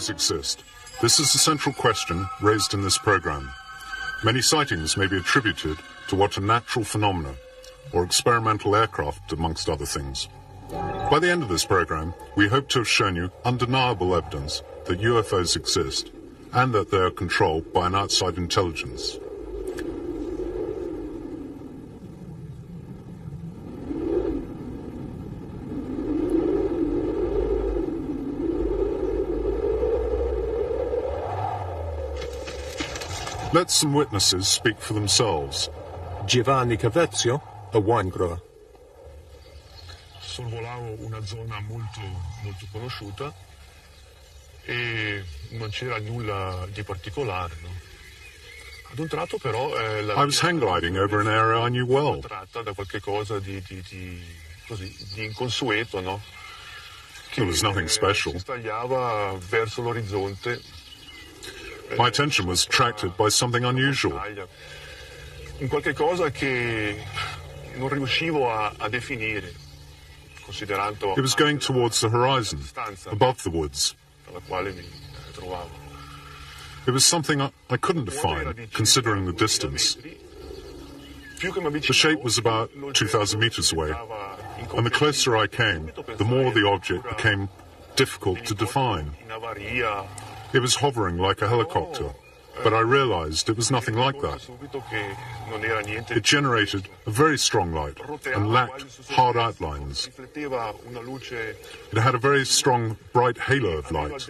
UFOs exist? This is the central question raised in this program. Many sightings may be attributed to what are natural phenomena, or experimental aircraft, amongst other things. By the end of this program, we hope to have shown you undeniable evidence that UFOs exist, and that they are controlled by an outside intelligence. Let some witnesses speak for themselves. Giovanni Cavezio, a wine grower. Sorvolavo una zona molto conosciuta e non c'era nulla di particolare, no? Ad un tratto però I was hang gliding over an area I knew well. tratta da qualche cosa di inconsueto, no? There was nothing special. Si stagliava verso l'orizzonte. My attention was attracted by something unusual. In qualche cosa che non riuscivo a definire, considerando It was going towards the horizon, above the woods. alla quale mi trovavo. It was something I couldn't define, considering the distance. The shape was about 2,000 meters away, and the closer I came, the more the object became difficult to define. It was hovering like a helicopter, but I realized it was nothing like that. It generated a very strong light and lacked hard outlines. It had a very strong, bright halo of light.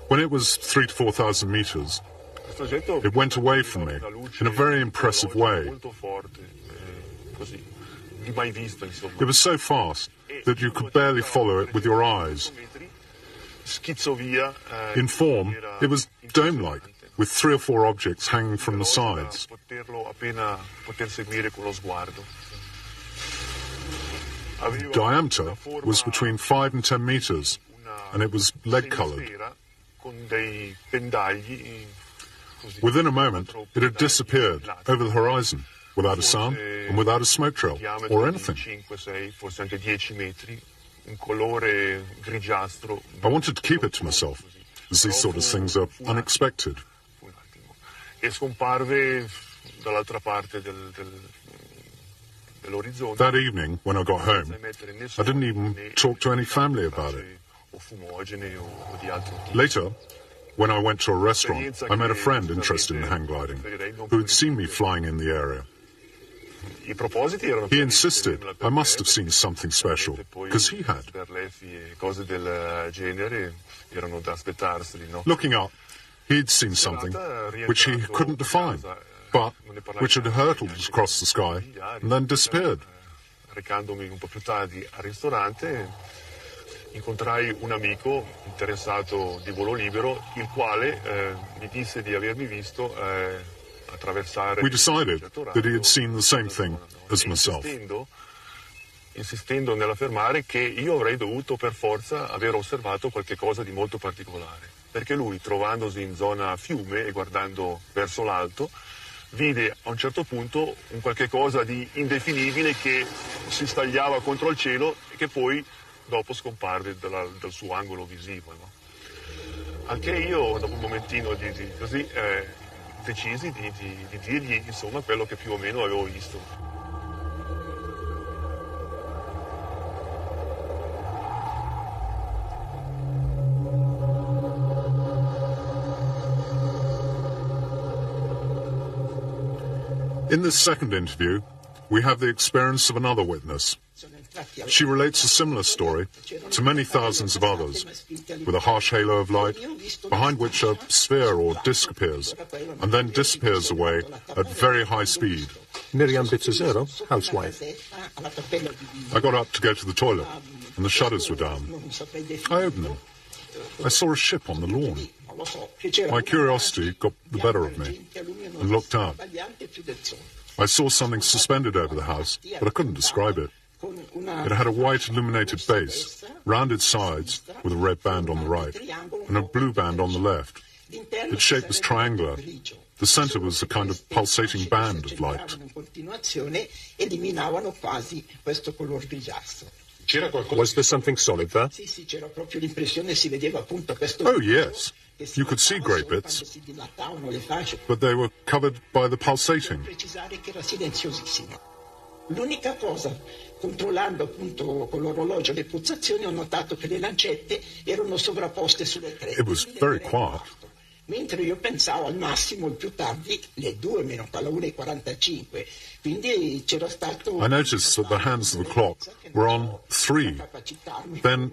When it was 3,000 to 4,000 meters, it went away from me in a very impressive way. It was so fast that you could barely follow it with your eyes. In form, it was dome-like, with 3 or 4 objects hanging from the sides. Diameter was between 5 and 10 meters, and it was lead-colored. Within a moment, it had disappeared over the horizon, without a sound and without a smoke trail or anything. I wanted to keep it to myself, as these sort of things are unexpected. That evening, when I got home, I didn't even talk to any family about it. Later, when I went to a restaurant, I met a friend interested in hang gliding, who had seen me flying in the area. He insisted I must have seen something special, because he had. Looking up, he'd seen something which he couldn't define, but which had hurtled across the sky and then disappeared. Recandomi un po' più tardi al ristorante, incontrai un amico interessato di volo libero, il quale mi disse di avermi visto attraversare. We decided that he had seen the same thing as myself. Insistendo nell'affermare che io avrei dovuto per forza aver osservato qualche cosa di molto particolare, perché lui, trovandosi in zona fiume e guardando verso l'alto, vide a un certo punto un qualche cosa di indefinibile che si stagliava contro il cielo e che poi dopo scomparve dal suo angolo visivo, no? Anche io, dopo un momentino così, decisi di dirgli insomma quello che più o meno avevo visto. In this second interview, we have the experience of another witness. She relates a similar story to many thousands of others, with a harsh halo of light, behind which a sphere or disk appears, and then disappears away at very high speed. Miriam Bizzazero, housewife. I got up to go to the toilet, and the shutters were down. I opened them. I saw a ship on the lawn. My curiosity got the better of me, and looked up. I saw something suspended over the house, but I couldn't describe it. It had a white illuminated base, rounded sides with a red band on the right, and a blue band on the left. Its shape was triangular. The center was a kind of pulsating band of light. Was there something solid there? Oh, yes. You could see grey bits, but they were covered by the pulsating. L'unica cosa, controllando appunto con l'orologio le pulsazioni, ho notato che le lancette erano sovrapposte sulle tre. It was very quiet. Mentre io pensavo al massimo, il più tardi, le 2 meno alla 1:45. Quindi c'era stato... I noticed that the hands of the clock were on 3, then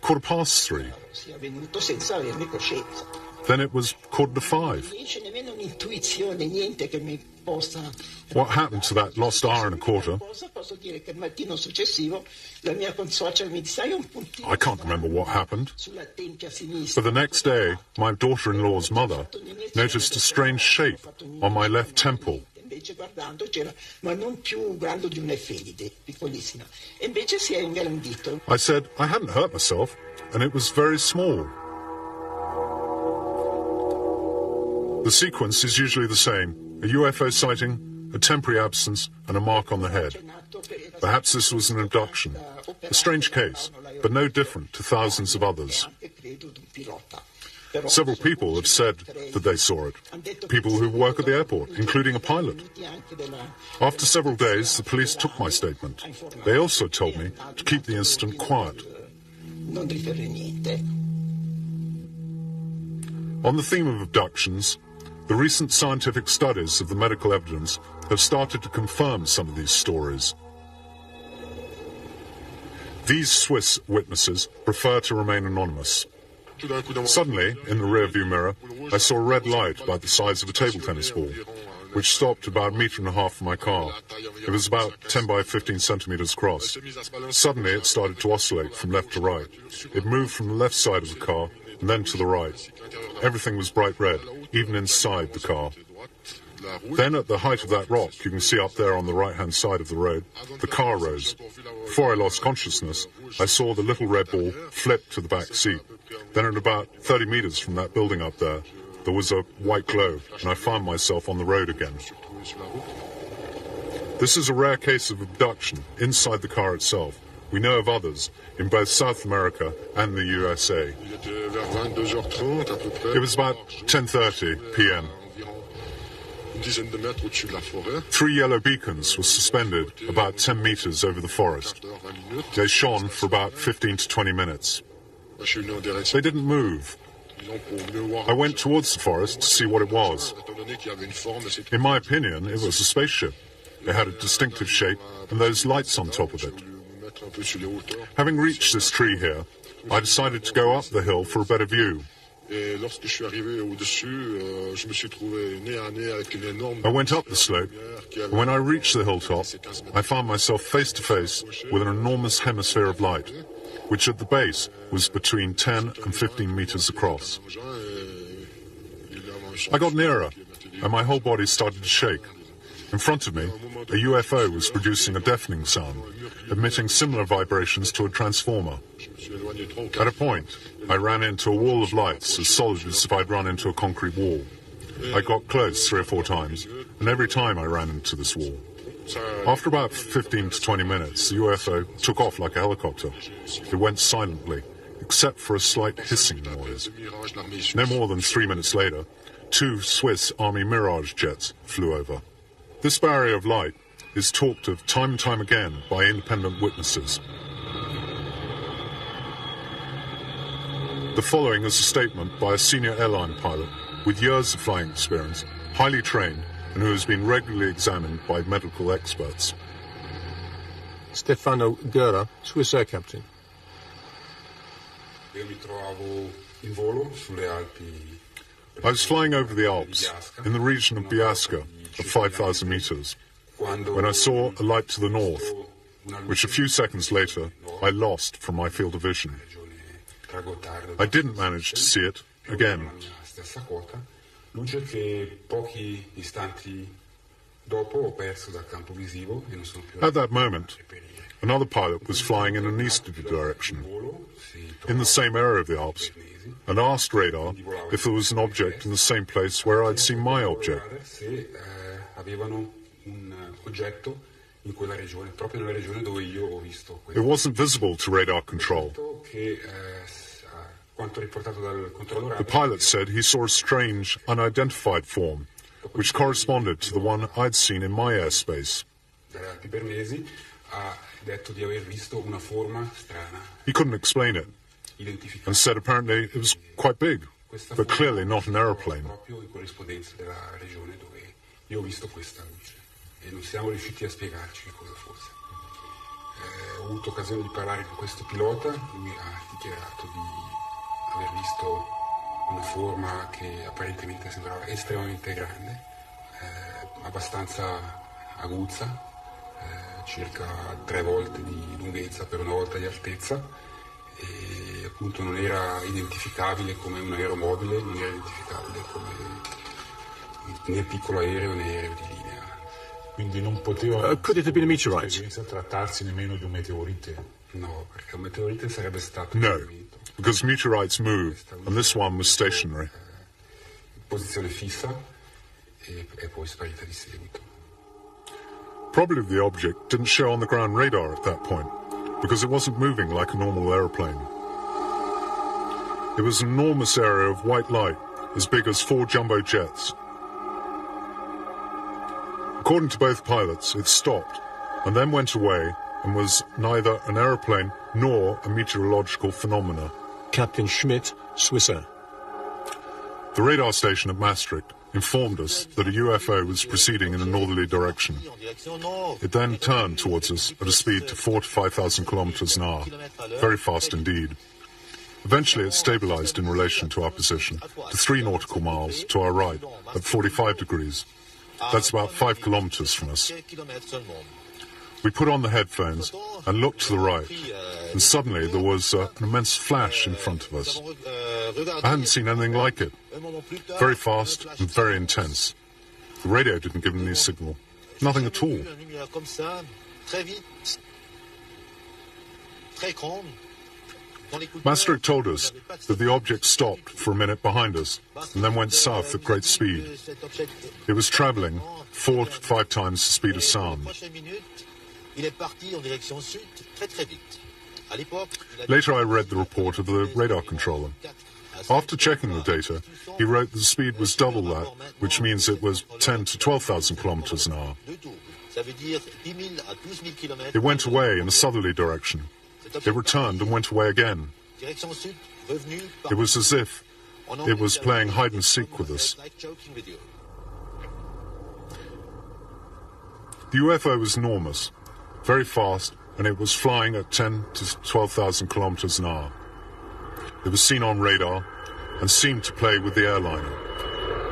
3:15. sia avvenuto senza averne coscienza. Then it was 4:45. Non c'è nemmeno un'intuizione, niente che mi possa... What happened to that lost hour and a quarter? Posso dire che il mattino successivo la mia consocia mi disse: hai un puntino I can't remember what happened. sulla tempia sinistra. But the next day, my daughter-in-law's mother noticed a strange shape on my left temple. Invece guardando c'era, ma non più grande di un'efemide, piccolissima. E invece si è ingrandito. I said I hadn't hurt myself, and it was very small. The sequence is usually the same: a UFO sighting, a temporary absence, and a mark on the head. Perhaps this was an abduction. A strange case, but no different to thousands of others. Several people have said that they saw it. People who work at the airport, including a pilot. After several days, the police took my statement. They also told me to keep the incident quiet. On the theme of abductions, the recent scientific studies of the medical evidence have started to confirm some of these stories. These Swiss witnesses prefer to remain anonymous. Suddenly, in the rear-view mirror, I saw a red light about the size of a table tennis ball, which stopped about 1.5 meters from my car. It was about 10 by 15 centimeters across. Suddenly, it started to oscillate from left to right. It moved from the left side of the car and then to the right. Everything was bright red, even inside the car. Then, at the height of that rock, you can see up there on the right-hand side of the road, the car rose. Before I lost consciousness, I saw the little red ball flip to the back seat. Then, at about 30 meters from that building up there, there was a white glow, and I found myself on the road again. This is a rare case of abduction inside the car itself. We know of others in both South America and the USA. It was about 10:30 p.m. 3 yellow beacons were suspended about 10 meters over the forest. They shone for about 15 to 20 minutes. They didn't move. I went towards the forest to see what it was. In my opinion, it was a spaceship. It had a distinctive shape and those lights on top of it. Having reached this tree here, I decided to go up the hill for a better view. I went up the slope, and when I reached the hilltop, I found myself face to face with an enormous hemisphere of light, which at the base was between 10 and 15 meters across. I got nearer, and my whole body started to shake. In front of me, a UFO was producing a deafening sound, emitting similar vibrations to a transformer. At a point, I ran into a wall of lights as solid as if I'd run into a concrete wall. I got close 3 or 4 times, and every time I ran into this wall. After about 15 to 20 minutes, the UFO took off like a helicopter. It went silently, except for a slight hissing noise. No more than 3 minutes later, 2 Swiss Army Mirage jets flew over. This barrier of light is talked of time and time again by independent witnesses. The following is a statement by a senior airline pilot with years of flying experience, highly trained, and who has been regularly examined by medical experts. Stefano Guerra, Swiss Air Captain. I was flying over the Alps, in the region of Biasca, at 5,000 meters, when I saw a light to the north, which a few seconds later I lost from my field of vision. I didn't manage to see it again. At that moment, another pilot was flying in an easterly direction, in the same area of the Alps, and asked radar if there was an object in the same place where I'd seen my object. It wasn't visible to radar control. The pilot said he saw a strange, unidentified form, which corresponded to the one I'd seen in my airspace. He couldn't explain it, and said apparently it was quite big, but clearly not an aeroplane. Ho avuto occasione di parlare con questo pilota, lui ha dichiarato di aver visto una forma che apparentemente sembrava estremamente grande, abbastanza aguzza, circa 3 volte di lunghezza per 1 volta di altezza, e appunto non era identificabile come un aeromobile, non era identificabile come né piccolo aereo né aereo di linea. Quindi non poteva could it have been a meteorite? trattarsi nemmeno di un meteorite. No, perché un meteorite sarebbe stato No, because meteorites move, and this one was stationary. in posizione fissa e poi sparita di seguito. Probably the object didn't show on the ground radar at that point, because it wasn't moving like a normal aeroplane. It was an enormous area of white light, as big as 4 jumbo jets. According to both pilots, it stopped and then went away and was neither an aeroplane nor a meteorological phenomena. Captain Schmidt, Swissair. The radar station at Maastricht informed us that a UFO was proceeding in a northerly direction. It then turned towards us at a speed to 4,000 to 5,000 kilometers an hour, very fast indeed. Eventually it stabilized in relation to our position to 3 nautical miles to our right at 45 degrees. That's about 5 kilometers from us. We put on the headphones and looked to the right, and suddenly there was an immense flash in front of us. I hadn't seen anything like it. Very fast and very intense. The radio didn't give any signal. Nothing at all. Maastricht told us that the object stopped for a minute behind us and then went south at great speed. It was traveling 4 to 5 times the speed of sound. Later I read the report of the radar controller. After checking the data, he wrote the speed was double that, which means it was 10 to 12,000 kilometers an hour. It went away in a southerly direction. It returned and went away again. It was as if it was playing hide and seek with us. The UFO was enormous, very fast, and it was flying at 10 to 12,000 kilometers an hour. It was seen on radar and seemed to play with the airliner,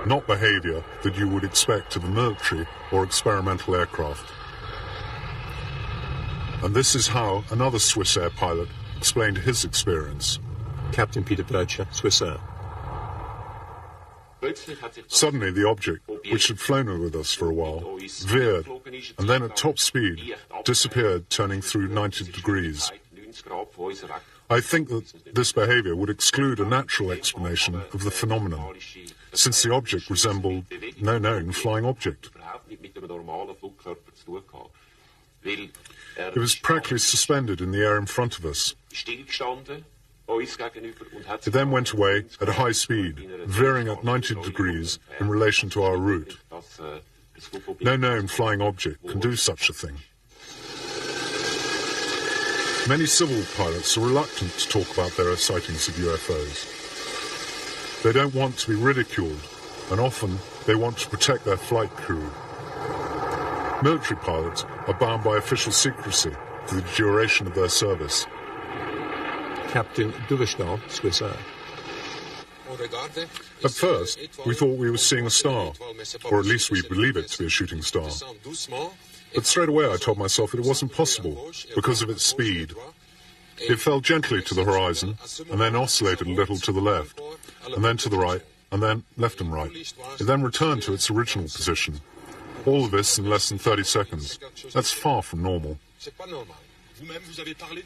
not behavior that you would expect of a military or experimental aircraft. And this is how another Swissair pilot explained his experience. Captain Peter Bircher, Swissair. Suddenly the object, which had flown with us for a while, veered, and then at top speed disappeared, turning through 90 degrees. I think that this behavior would exclude a natural explanation of the phenomenon, since the object resembled no known flying object. It was practically suspended in the air in front of us. It then went away at a high speed, veering at 90 degrees in relation to our route. No known flying object can do such a thing. Many civil pilots are reluctant to talk about their sightings of UFOs. They don't want to be ridiculed, and often they want to protect their flight crew. Military pilots are bound by official secrecy for the duration of their service. Captain Duvestal, Swissair. At first, we thought we were seeing a star, or at least we believe it to be a shooting star. But straight away I told myself that it wasn't possible because of its speed. It fell gently to the horizon, and then oscillated a little to the left, and then to the right, and then left and right. It then returned to its original position. All of this in less than 30 seconds. That's far from normal.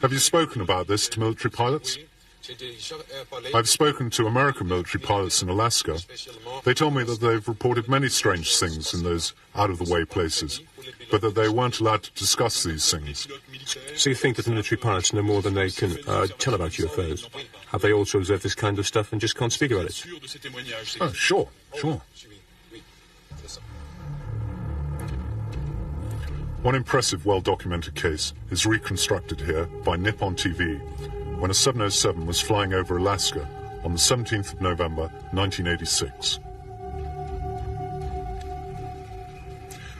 Have you spoken about this to military pilots? I've spoken to American military pilots in Alaska. They tell me that they've reported many strange things in those out-of-the-way places, but that they weren't allowed to discuss these things. So you think that the military pilots know more than they can tell about UFOs? Have they also observed this kind of stuff and just can't speak about it? Oh, sure. One impressive, well-documented case is reconstructed here by Nippon TV when a 707 was flying over Alaska on the 17th of November, 1986.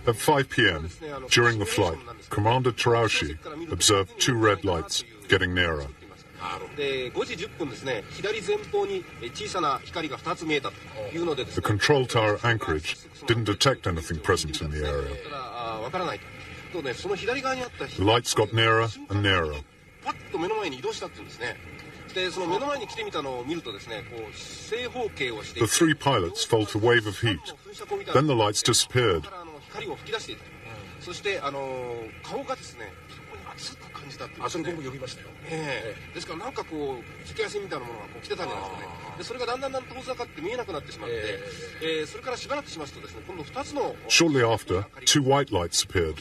At 5 p.m., during the flight, Commander Terauchi observed two red lights getting nearer. The control tower anchorage didn't detect anything present in the area. The lights got nearer and nearer. The three pilots felt a wave of heat. Then the lights disappeared. Shortly after, two white lights appeared.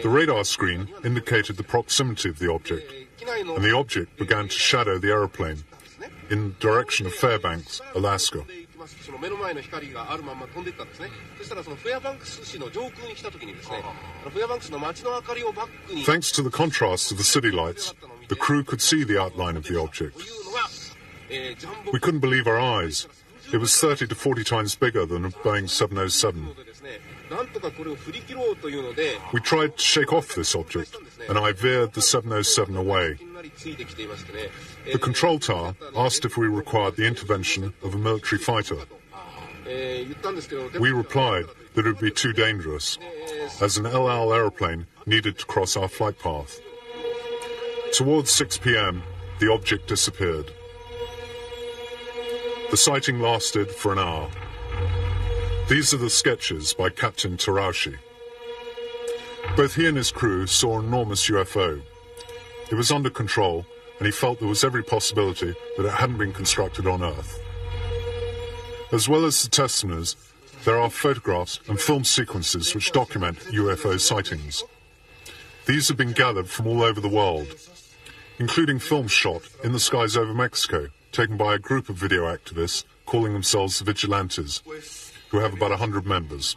The radar screen indicated the proximity of the object, and the object began to shadow the aeroplane in the direction of Fairbanks, Alaska. Thanks to the contrast of the city lights, the crew could see the outline of the object. We couldn't believe our eyes. It was 30 to 40 times bigger than a Boeing 707. We tried to shake off this object, and I veered the 707 away. The control tower asked if we required the intervention of a military fighter. We replied that it would be too dangerous, as an El Al aeroplane needed to cross our flight path. Towards 6 p.m., the object disappeared. The sighting lasted for an hour. These are the sketches by Captain Terauchi. Both he and his crew saw an enormous UFO. It was under control, and he felt there was every possibility that it hadn't been constructed on Earth. As well as the testimonies, there are photographs and film sequences which document UFO sightings. These have been gathered from all over the world, including films shot in the skies over Mexico, taken by a group of video activists calling themselves the Vigilantes, who have about 100 members.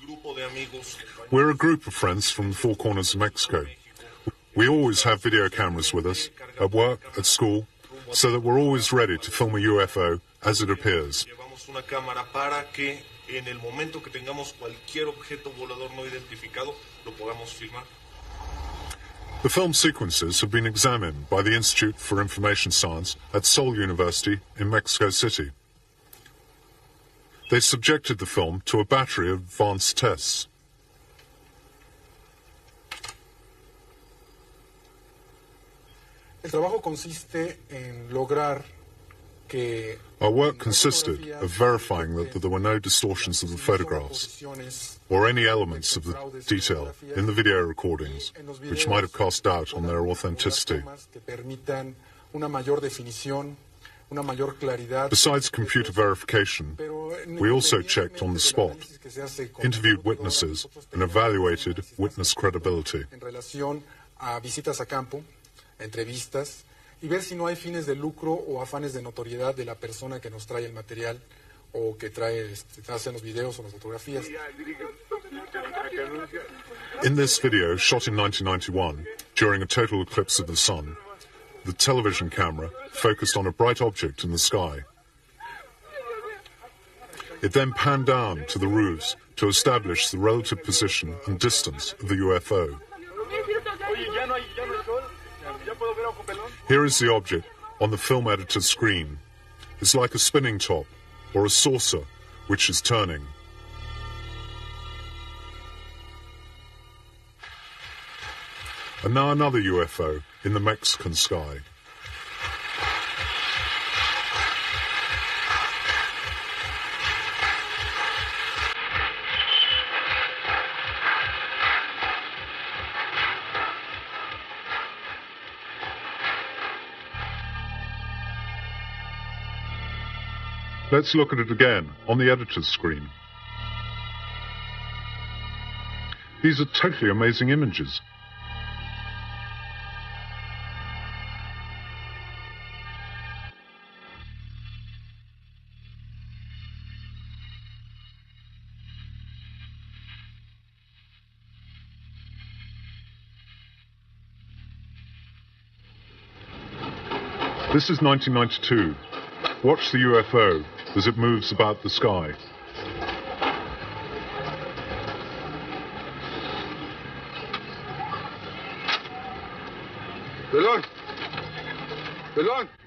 We're a group of friends from the four corners of Mexico. We always have video cameras with us, at work, at school, so that we're always ready to film a UFO as it appears. The film sequences have been examined by the Institute for Information Science at Seoul University in Mexico City. They subjected the film to a battery of advanced tests. El trabajo consiste en lograr que Our work consisted of verifying that there were no distortions of the photographs or any elements of the detail in the video recordings which might have cast doubt on their authenticity. Besides computer verification, we also checked on the spot, interviewed witnesses, and evaluated witness credibility. Entrevistas y ver si no hay fines de lucro o afanes de notoriedad de la persona que nos trae el material o que hace los videos o las fotografías. In this video, shot in 1991, during a total eclipse of the sun, the television camera focused on a bright object in the sky. It then panned down to the roofs to establish the relative position and distance of the UFO. Here is the object on the film editor's screen. It's like a spinning top or a saucer which is turning. And now another UFO in the Mexican sky. Let's look at it again on the editor's screen. These are totally amazing images. This is 1992. Watch the UFO as it moves about the sky.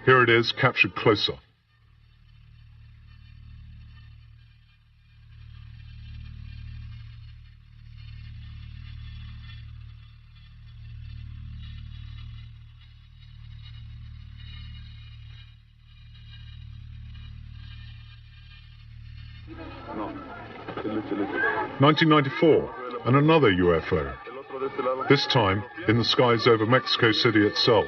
Here it is, captured closer. No, 1994, and another UFO. This time in the skies over Mexico City itself.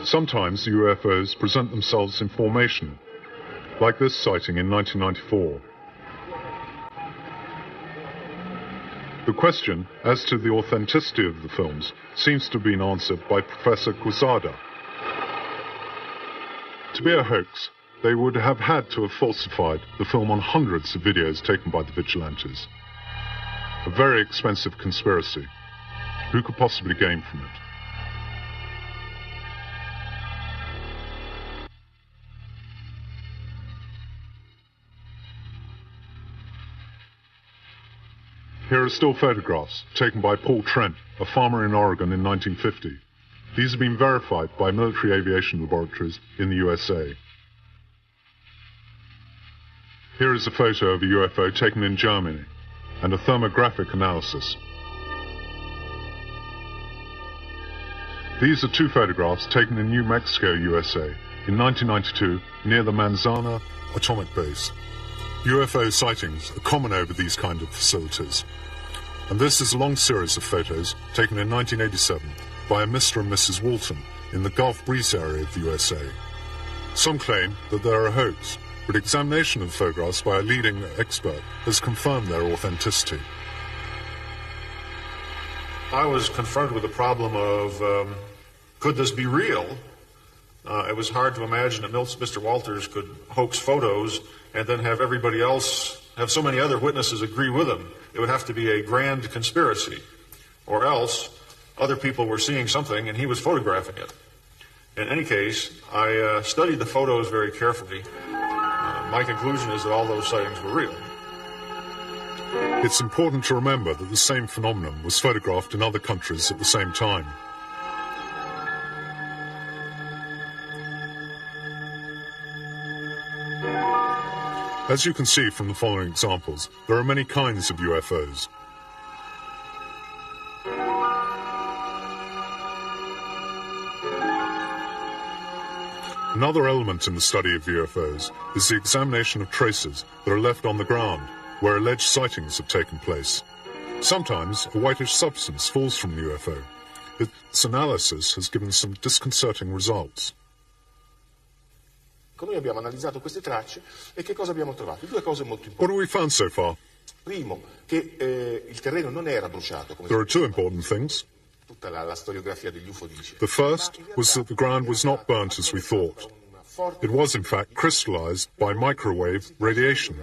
Sometimes the UFOs present themselves in formation, like this sighting in 1994. The question as to the authenticity of the films seems to have been answered by Professor Quezada. To be a hoax, they would have had to have falsified the film on hundreds of videos taken by the vigilantes. A very expensive conspiracy. Who could possibly gain from it? Here are still photographs taken by Paul Trent, a farmer in Oregon in 1950. These have been verified by military aviation laboratories in the USA. Here is a photo of a UFO taken in Germany and a thermographic analysis. These are two photographs taken in New Mexico, USA in 1992 near the Manzana atomic base. UFO sightings are common over these kind of facilities. And this is a long series of photos taken in 1987 by a Mr. and Mrs. Walton in the Gulf Breeze area of the USA. Some claim that they're a hoax, but examination of the photographs by a leading expert has confirmed their authenticity. I was confronted with the problem of, could this be real? It was hard to imagine that Mr. Walters could hoax photos and then have everybody else, have so many other witnesses agree with him. It would have to be a grand conspiracy, or else other people were seeing something and he was photographing it. In any case, I studied the photos very carefully. My conclusion is that all those sightings were real. It's important to remember that the same phenomenon was photographed in other countries at the same time. As you can see from the following examples, there are many kinds of UFOs. Another element in the study of UFOs is the examination of traces that are left on the ground where alleged sightings have taken place. Sometimes a whitish substance falls from the UFO. Its analysis has given some disconcerting results. Noi abbiamo analizzato queste tracce e che cosa abbiamo trovato? Due cose molto importanti. What have we found so far? Primo, che il terreno non era bruciato come There are two important things. tutta la storiografia degli UFO dice. The first was that the ground was not burnt as we thought. It was in fact crystallized by microwave radiation.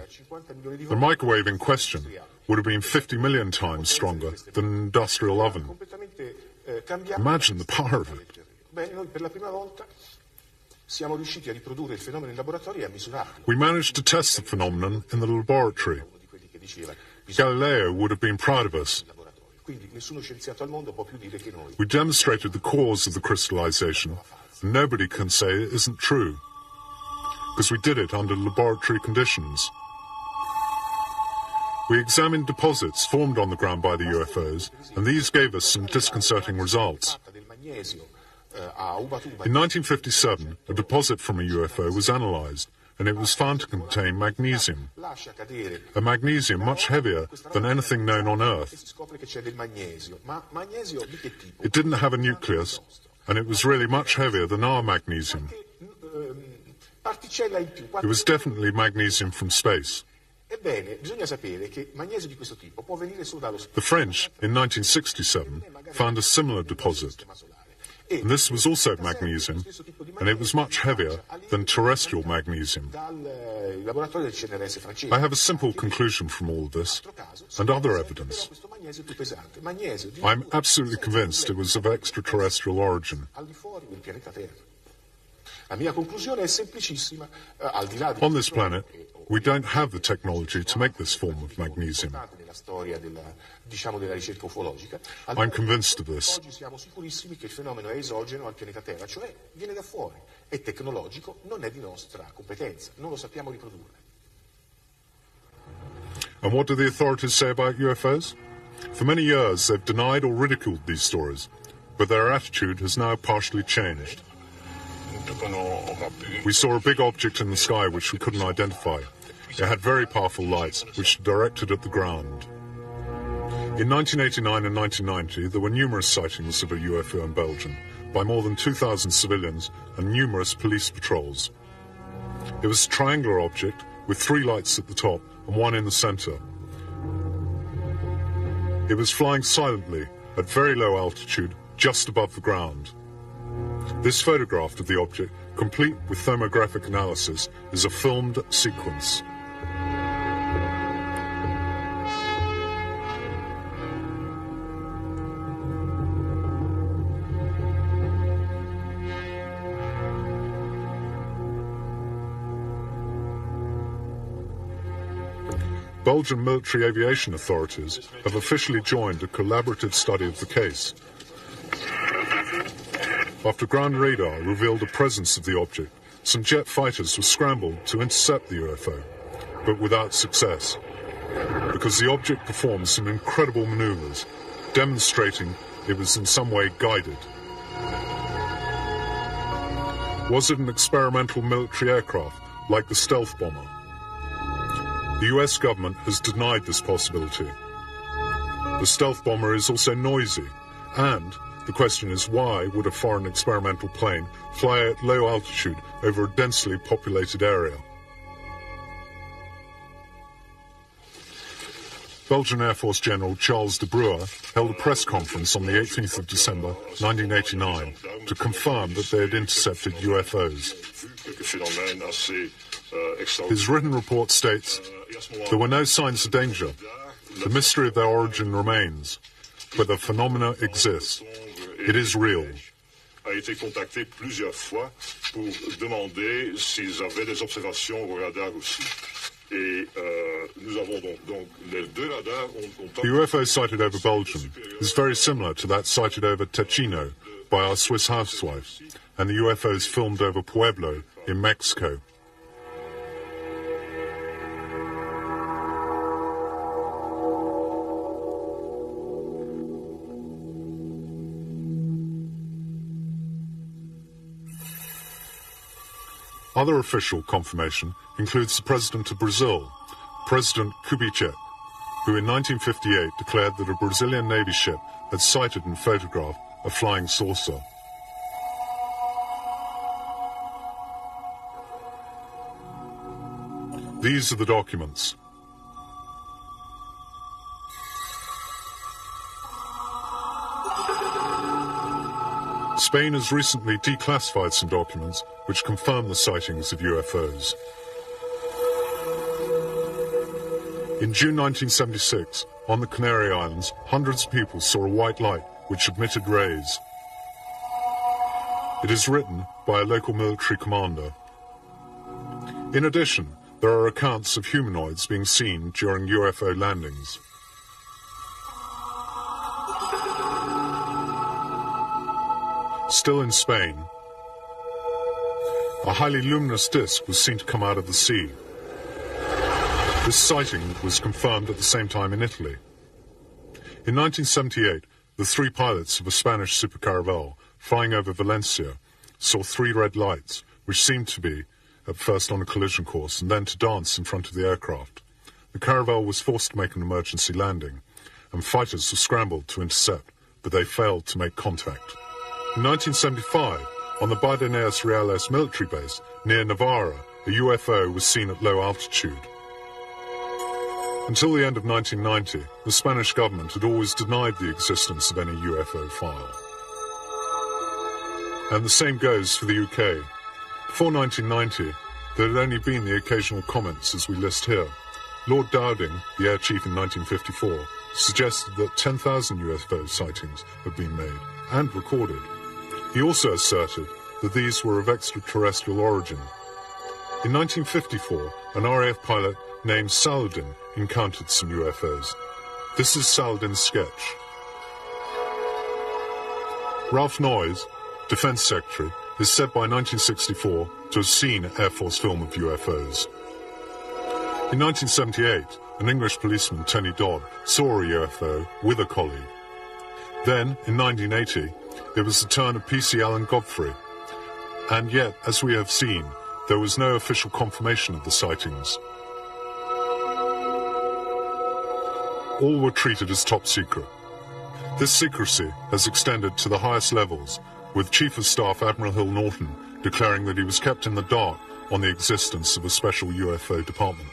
The microwave in question would have been 50 million times stronger than an industrial oven. Imagine the power of it. Bene, noi per la prima volta siamo riusciti a riprodurre il fenomeno in laboratorio e a misurarlo. We managed to test the phenomenon in the laboratory. Galileo would have been proud of us. Quindi nessuno scienziato al mondo può più dire che noi. We demonstrated the cause of the crystallization, and nobody can say it isn't true, because we did it under laboratory conditions. We examined deposits formed on the ground by the UFOs, and these gave us some disconcerting results. Del magnesio In 1957, a deposit from a UFO was analyzed, and it was found to contain magnesium, a magnesium much heavier than anything known on Earth. It didn't have a nucleus, and it was really much heavier than our magnesium. It was definitely magnesium from space. The French, in 1967, found a similar deposit. And this was also magnesium, and it was much heavier than terrestrial magnesium. I have a simple conclusion from all of this, and other evidence. I'm absolutely convinced it was of extraterrestrial origin. On this planet, we don't have the technology to make this form of magnesium. I'm convinced of this. And what do the authorities say about UFOs? For many years, they've denied or ridiculed these stories, but their attitude has now partially changed. We saw a big object in the sky which we couldn't identify. It had very powerful lights which directed at the ground. In 1989 and 1990, there were numerous sightings of a UFO in Belgium by more than 2,000 civilians and numerous police patrols. It was a triangular object with 3 lights at the top and 1 in the center. It was flying silently at very low altitude just above the ground. This photograph of the object, complete with thermographic analysis, is a filmed sequence. Belgian military aviation authorities have officially joined a collaborative study of the case. After ground radar revealed the presence of the object, some jet fighters were scrambled to intercept the UFO, but without success, because the object performed some incredible maneuvers, demonstrating it was in some way guided. Was it an experimental military aircraft, like the stealth bomber? The US government has denied this possibility. The stealth bomber is also noisy, and the question is, why would a foreign experimental plane fly at low altitude over a densely populated area? Belgian Air Force General Charles de Bruer held a press conference on the 18th of December 1989 to confirm that they had intercepted UFOs. His written report states, "There were no signs of danger. The mystery of their origin remains, but the phenomena exist. It is real." A été contacté plusieurs fois pour demander s'ils avaient des observations au radar aussi. Et nous avons donc les 2 radars ont... The UFO sighted over Belgium is very similar to that sighted over Ticino by our Swiss housewife, and the UFOs filmed over Pueblo in Mexico. Other official confirmation includes the President of Brazil, President Kubitschek, who in 1958 declared that a Brazilian Navy ship had sighted and photographed a flying saucer. These are the documents. Spain has recently declassified some documents which confirm the sightings of UFOs. In June 1976, on the Canary Islands, hundreds of people saw a white light which emitted rays. It is written by a local military commander. In addition, there are accounts of humanoids being seen during UFO landings. Still in Spain, a highly luminous disk was seen to come out of the sea. This sighting was confirmed at the same time in Italy. In 1978, the 3 pilots of a Spanish supercaravelle flying over Valencia, saw 3 red lights, which seemed to be at first on a collision course and then to dance in front of the aircraft. The Caravel was forced to make an emergency landing, and fighters were scrambled to intercept, but they failed to make contact. In 1975, on the Bardeneras Reales military base near Navarra, a UFO was seen at low altitude. Until the end of 1990, the Spanish government had always denied the existence of any UFO file. And the same goes for the UK. Before 1990, there had only been the occasional comments as we list here. Lord Dowding, the Air Chief in 1954, suggested that 10,000 UFO sightings had been made and recorded. He also asserted that these were of extraterrestrial origin. In 1954, an RAF pilot named Saladin encountered some UFOs. This is Saladin's sketch. Ralph Noyes, Defense Secretary, is said by 1964 to have seen Air Force film of UFOs. In 1978, an English policeman, Tony Dodd, saw a UFO with a colleague. Then, in 1980, it was the turn of PC Alan Godfrey. And yet, as we have seen, there was no official confirmation of the sightings. All were treated as top secret. This secrecy has extended to the highest levels, with Chief of Staff Admiral Hill Norton declaring that he was kept in the dark on the existence of a special UFO department.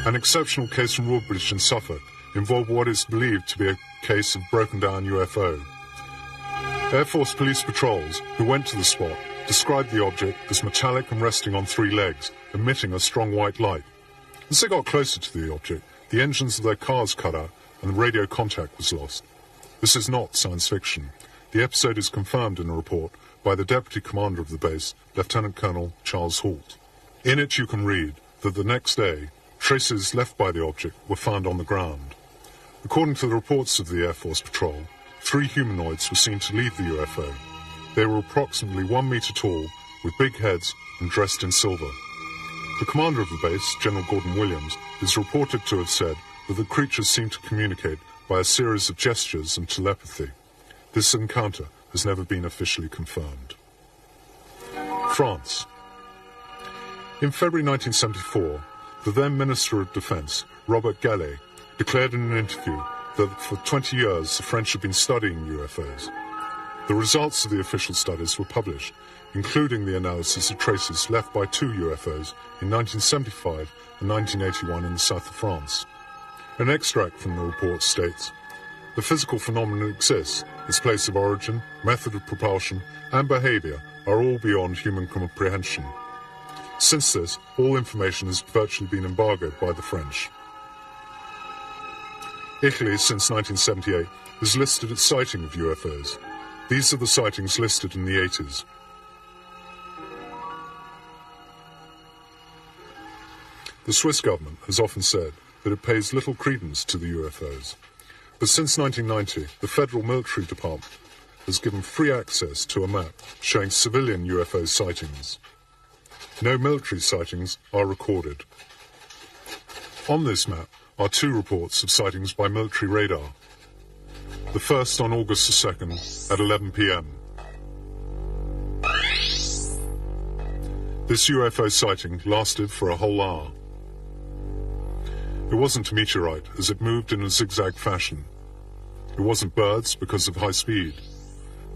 An exceptional case from Woodbridge in Suffolk involved what is believed to be a case of broken-down UFO. Air Force police patrols who went to the spot described the object as metallic and resting on 3 legs, emitting a strong white light. As they got closer to the object, the engines of their cars cut out and the radio contact was lost. This is not science fiction. The episode is confirmed in a report by the Deputy Commander of the base, Lieutenant Colonel Charles Hoult. In it you can read that the next day, traces left by the object were found on the ground. According to the reports of the Air Force Patrol, 3 humanoids were seen to leave the UFO. They were approximately 1 meter tall, with big heads and dressed in silver. The commander of the base, General Gordon Williams, is reported to have said that the creatures seemed to communicate by a series of gestures and telepathy. This encounter has never been officially confirmed. France. In February 1974, the then Minister of Defense, Robert Gallet, declared in an interview that for 20 years the French had been studying UFOs. The results of the official studies were published, including the analysis of traces left by 2 UFOs in 1975 and 1981 in the south of France. An extract from the report states, "The physical phenomenon exists, its place of origin, method of propulsion, and behaviour are all beyond human comprehension. Since this, all information has virtually been embargoed by the French." Italy, since 1978, has listed its sighting of UFOs. These are the sightings listed in the 80s. The Swiss government has often said that it pays little credence to the UFOs. But since 1990, the Federal Military Department has given free access to a map showing civilian UFO sightings. No military sightings are recorded. On this map are 2 reports of sightings by military radar. The first on August the 2nd at 11 p.m. This UFO sighting lasted for a whole hour. It wasn't a meteorite as it moved in a zigzag fashion. It wasn't birds because of high speed,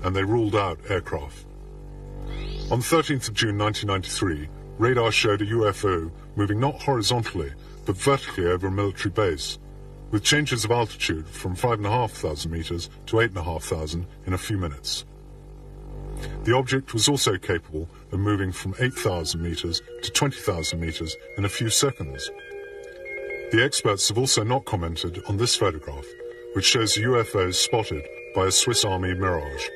and they ruled out aircraft. On the 13th of June 1993, radar showed a UFO moving not horizontally but vertically over a military base, with changes of altitude from 5,500 meters to 8,500 in a few minutes. The object was also capable of moving from 8,000 meters to 20,000 meters in a few seconds. The experts have also not commented on this photograph, which shows a UFO spotted by a Swiss Army Mirage.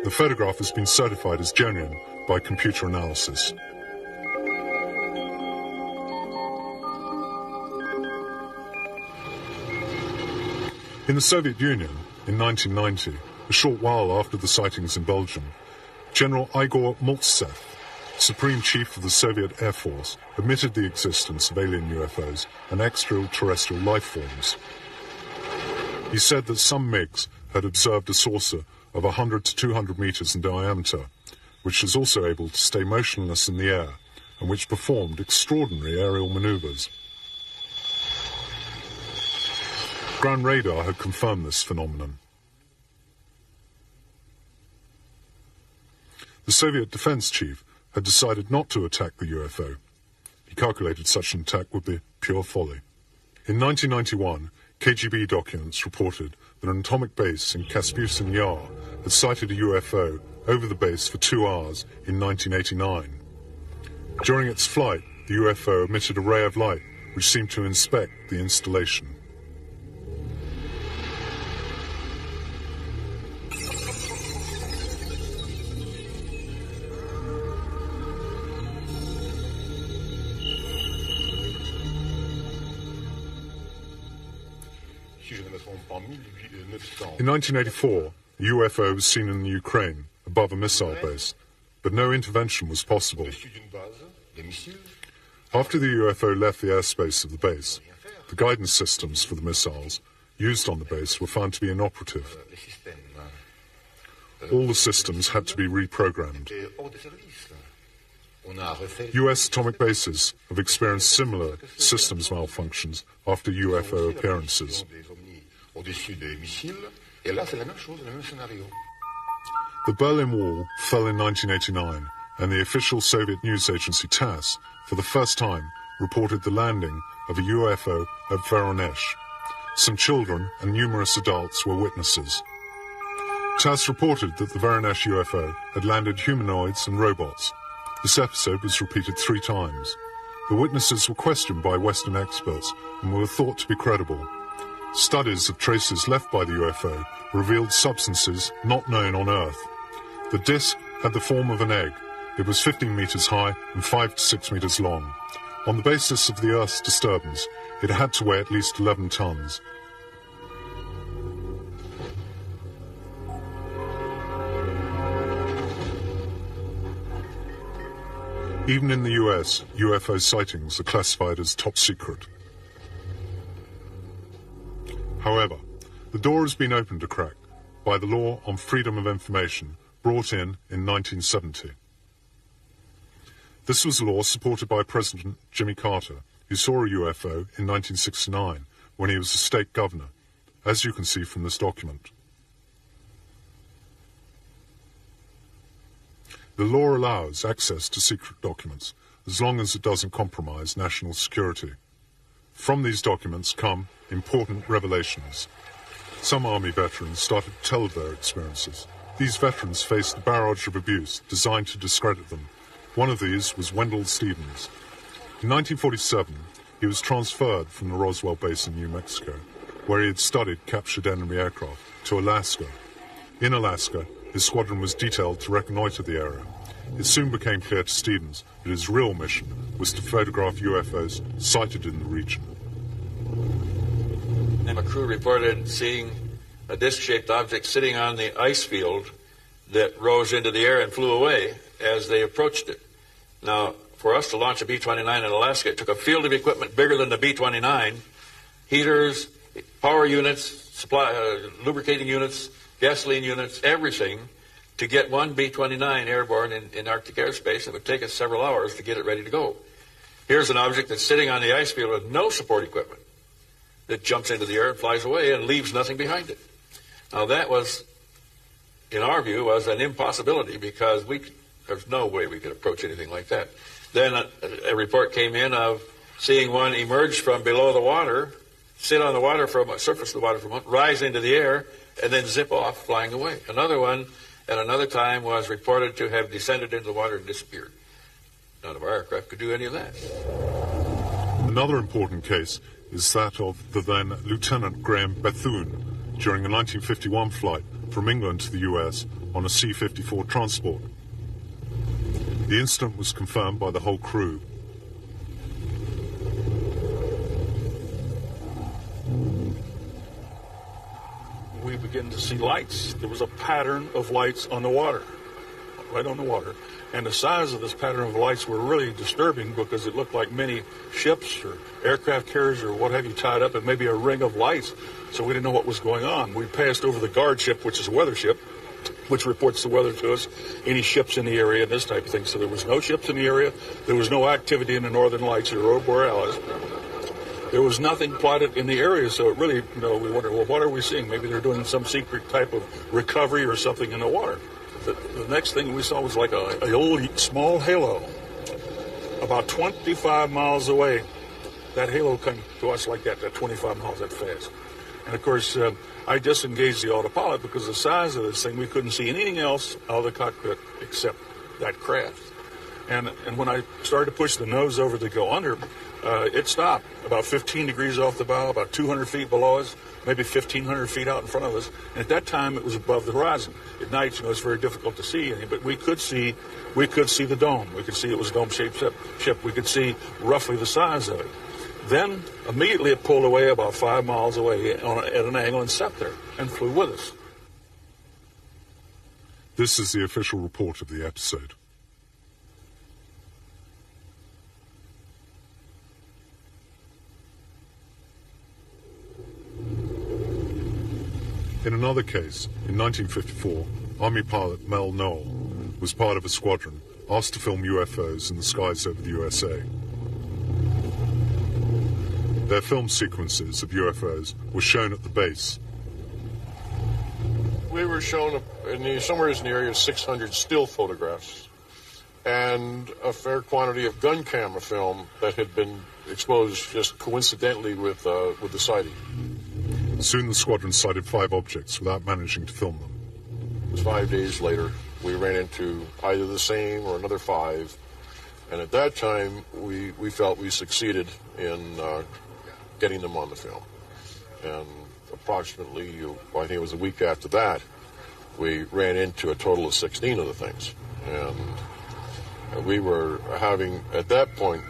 The photograph has been certified as genuine by computer analysis. In the Soviet Union, in 1990, a short while after the sightings in Belgium, General Igor Maltsev, Supreme Chief of the Soviet Air Force, admitted the existence of alien UFOs and extraterrestrial life forms. He said that some MiGs had observed a saucer of 100 to 200 meters in diameter, which was also able to stay motionless in the air and which performed extraordinary aerial maneuvers. Ground radar had confirmed this phenomenon. The Soviet defense chief had decided not to attack the UFO. He calculated such an attack would be pure folly. In 1991, KGB documents reported that an atomic base in Kaspusin Yar had sighted a UFO over the base for 2 hours in 1989. During its flight, the UFO emitted a ray of light which seemed to inspect the installation. In 1984, a UFO was seen in the Ukraine, above a missile base, but no intervention was possible. After the UFO left the airspace of the base, the guidance systems for the missiles used on the base were found to be inoperative. All the systems had to be reprogrammed. US atomic bases have experienced similar systems malfunctions after UFO appearances. The Berlin Wall fell in 1989, and the official Soviet news agency TASS, for the first time, reported the landing of a UFO at Voronezh. Some children and numerous adults were witnesses. TASS reported that the Voronezh UFO had landed humanoids and robots. This episode was repeated 3 times. The witnesses were questioned by Western experts and were thought to be credible. Studies of traces left by the UFO revealed substances not known on Earth. The disk had the form of an egg. It was 15 meters high and 5 to 6 meters long. On the basis of the Earth's disturbance, it had to weigh at least 11 tons. Even in the US, UFO sightings are classified as top secret. However, the door has been opened a crack by the law on freedom of information brought in 1970. This was a law supported by President Jimmy Carter, who saw a UFO in 1969 when he was a state governor, as you can see from this document. The law allows access to secret documents as long as it doesn't compromise national security. From these documents come important revelations. Some Army veterans started to tell of their experiences. These veterans faced a barrage of abuse designed to discredit them. One of these was Wendell Stevens. In 1947, he was transferred from the Roswell base in New Mexico, where he had studied captured enemy aircraft, to Alaska. In Alaska, his squadron was detailed to reconnoiter the area. It soon became clear to Stevens that his real mission was to photograph UFOs sighted in the region. And a crew reported seeing a disc-shaped object sitting on the ice field that rose into the air and flew away as they approached it. Now, for us to launch a B-29 in Alaska, it took a field of equipment bigger than the B-29, heaters, power units, lubricating units, gasoline units, everything, to get one B-29 airborne in Arctic airspace. It would take us several hours to get it ready to go. Here's an object that's sitting on the ice field with no support equipment that jumps into the air and flies away and leaves nothing behind it. Now that was, in our view, was an impossibility because there's no way we could approach anything like that. Then a report came in of seeing one emerge from below the water, sit on the water surface of the water for a moment, rise into the air, and then zip off, flying away. Another one at another time was reported to have descended into the water and disappeared. None of our aircraft could do any of that. Another important case is that of the then Lieutenant Graham Bethune during a 1951 flight from England to the US on a C-54 transport. The incident was confirmed by the whole crew. We began to see lights. There was a pattern of lights on the water. right on the water. And the size of this pattern of lights were really disturbing because it looked like many ships or aircraft carriers or what have you tied up in maybe a ring of lights. So we didn't know what was going on. We passed over the guard ship, which is a weather ship, which reports the weather to us, any ships in the area, and this type of thing. So there was no ships in the area. There was no activity in the northern lights or aurora borealis. There was nothing plotted in the area, so it really, we wondered, well, what are we seeing? Maybe they're doing some secret type of recovery or something in the water. The next thing we saw was like a old small halo about 25 miles away. That halo came to us like that 25 miles that fast. And, of course, I disengaged the autopilot because of the size of this thing, we couldn't see anything else out of the cockpit except that craft. And when I started to push the nose over to go under, it stopped about 15 degrees off the bow, about 200 feet below us, maybe 1,500 feet out in front of us. And at that time, it was above the horizon. At night, it's very difficult to see anything, but we could see the dome. We could see it was a dome-shaped ship. We could see roughly the size of it. Then, immediately it pulled away about 5 miles away at an angle and sat there and flew with us. This is the official report of the episode. In another case, in 1954, Army pilot Mel Noel was part of a squadron asked to film UFOs in the skies over the USA. Their film sequences of UFOs were shown at the base. We were shown somewhere in the area of 600 still photographs and a fair quantity of gun camera film that had been exposed just coincidentally with the sighting. Soon the squadron sighted 5 objects without managing to film them. It was 5 days later. We ran into either the same or another 5. And at that time, we felt we succeeded in getting them on the film. And approximately, I think it was a week after that, we ran into a total of 16 of the things. And we were having, at that point,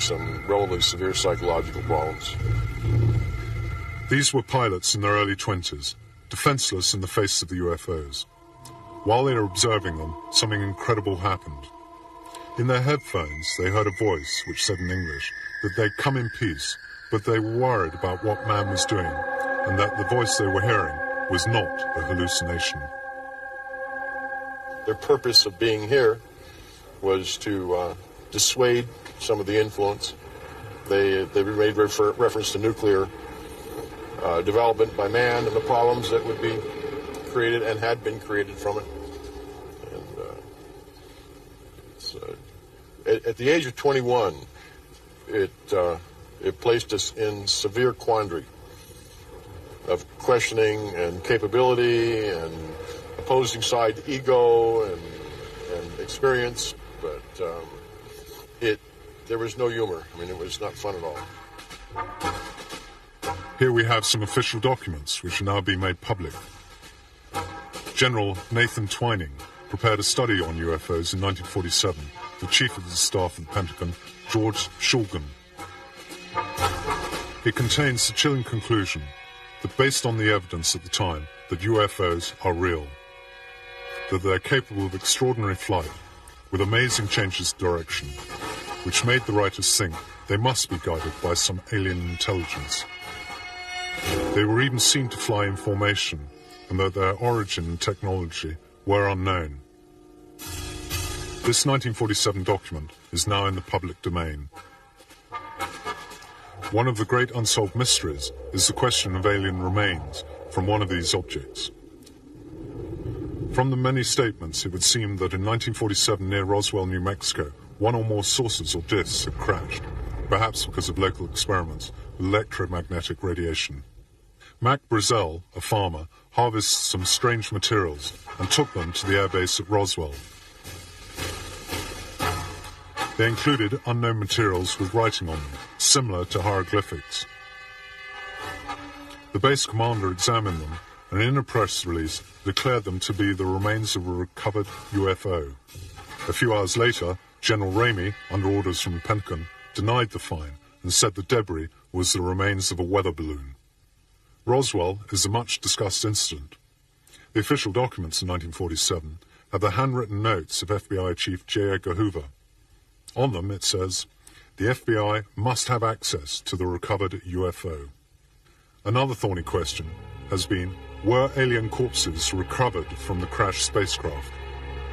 some relatively severe psychological problems. These were pilots in their early 20s, defenseless in the face of the UFOs. While they were observing them, something incredible happened. In their headphones, they heard a voice which said in English that they'd come in peace, but they were worried about what man was doing, and that the voice they were hearing was not a hallucination. Their purpose of being here was to dissuade some of the influence. They made reference to nuclear development by man and the problems that would be created and had been created from it. And at the age of 21, it placed us in severe quandary of questioning and capability and opposing side ego and experience, but there was no humor. I mean, it was not fun at all. Here we have some official documents which are now being made public. General Nathan Twining prepared a study on UFOs in 1947, the Chief of the Staff of the Pentagon, George Shulgin. It contains the chilling conclusion that based on the evidence at the time that UFOs are real, that they're capable of extraordinary flight with amazing changes of direction, which made the writers think they must be guided by some alien intelligence. They were even seen to fly in formation, and that their origin and technology were unknown. This 1947 document is now in the public domain. One of the great unsolved mysteries is the question of alien remains from one of these objects. From the many statements, it would seem that in 1947 near Roswell, New Mexico, one or more sources or disks had crashed, perhaps because of local experiments with electromagnetic radiation. Mac Brazel, a farmer, harvests some strange materials and took them to the airbase at Roswell. They included unknown materials with writing on them, similar to hieroglyphics. The base commander examined them and in a press release declared them to be the remains of a recovered UFO. A few hours later, General Ramey, under orders from the Pentagon, denied the find and said the debris was the remains of a weather balloon. Roswell is a much-discussed incident. The official documents in 1947 are the handwritten notes of FBI Chief J. Edgar Hoover. On them it says, "The FBI must have access to the recovered UFO." Another thorny question has been, were alien corpses recovered from the crashed spacecraft?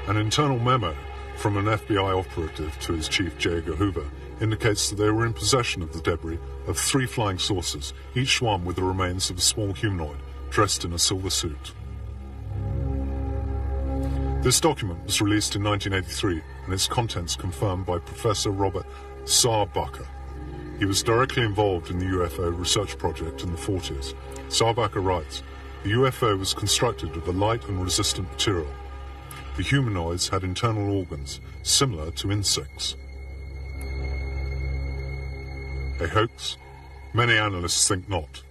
An internal memo from an FBI operative to his chief, J. Edgar Hoover, indicates that they were in possession of the debris of 3 flying saucers, each one with the remains of a small humanoid dressed in a silver suit. This document was released in 1983 and its contents confirmed by Professor Robert Sarbacher. He was directly involved in the UFO research project in the 40s. Sarbacher writes, "The UFO was constructed of a light and resistant material. The humanoids had internal organs similar to insects." A hoax? Many analysts think not.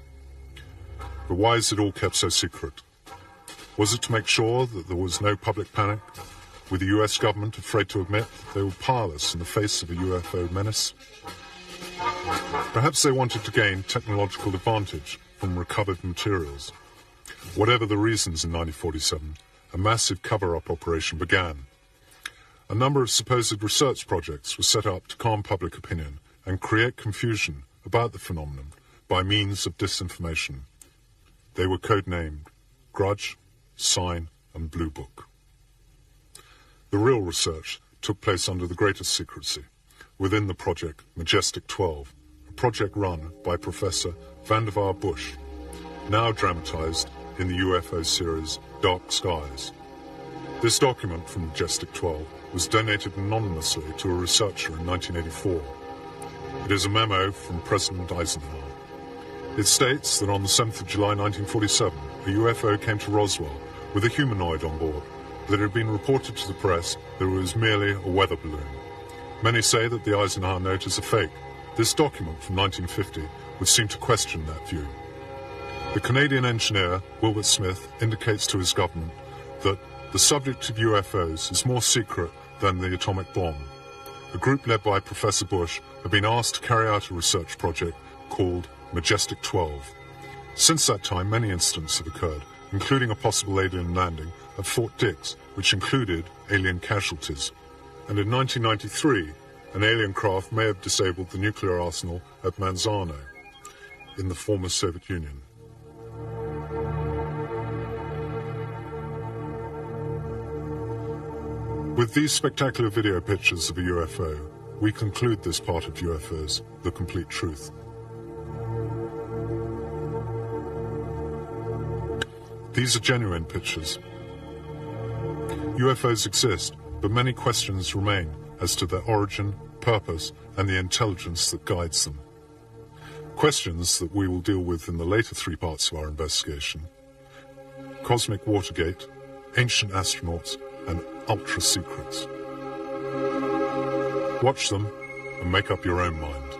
But why is it all kept so secret? Was it to make sure that there was no public panic, with the US government afraid to admit that they were powerless in the face of a UFO menace? Perhaps they wanted to gain technological advantage from recovered materials. Whatever the reasons, in 1947, a massive cover-up operation began. A number of supposed research projects were set up to calm public opinion and create confusion about the phenomenon by means of disinformation. They were codenamed Grudge, Sign, and Blue Book. The real research took place under the greatest secrecy, within the project Majestic 12, a project run by Professor Vannevar Bush, now dramatized in the UFO series Dark Skies. This document from Majestic 12 was donated anonymously to a researcher in 1984. It is a memo from President Eisenhower. It states that on the 7th of July 1947, a UFO came to Roswell with a humanoid on board, that it had been reported to the press that it was merely a weather balloon. Many say that the Eisenhower note is a fake. This document from 1950 would seem to question that view. The Canadian engineer, Wilbert Smith, indicates to his government that the subject of UFOs is more secret than the atomic bomb. A group led by Professor Bush had been asked to carry out a research project called Majestic 12. Since that time, many incidents have occurred, including a possible alien landing at Fort Dix, which included alien casualties. And in 1993, an alien craft may have disabled the nuclear arsenal at Manzano in the former Soviet Union. With these spectacular video pictures of a UFO, we conclude this part of UFOs, The Complete Truth. These are genuine pictures. UFOs exist, but many questions remain as to their origin, purpose, and the intelligence that guides them. Questions that we will deal with in the later 3 parts of our investigation: Cosmic Watergate, Ancient Astronauts, and Ultra Secrets. Watch them and make up your own mind.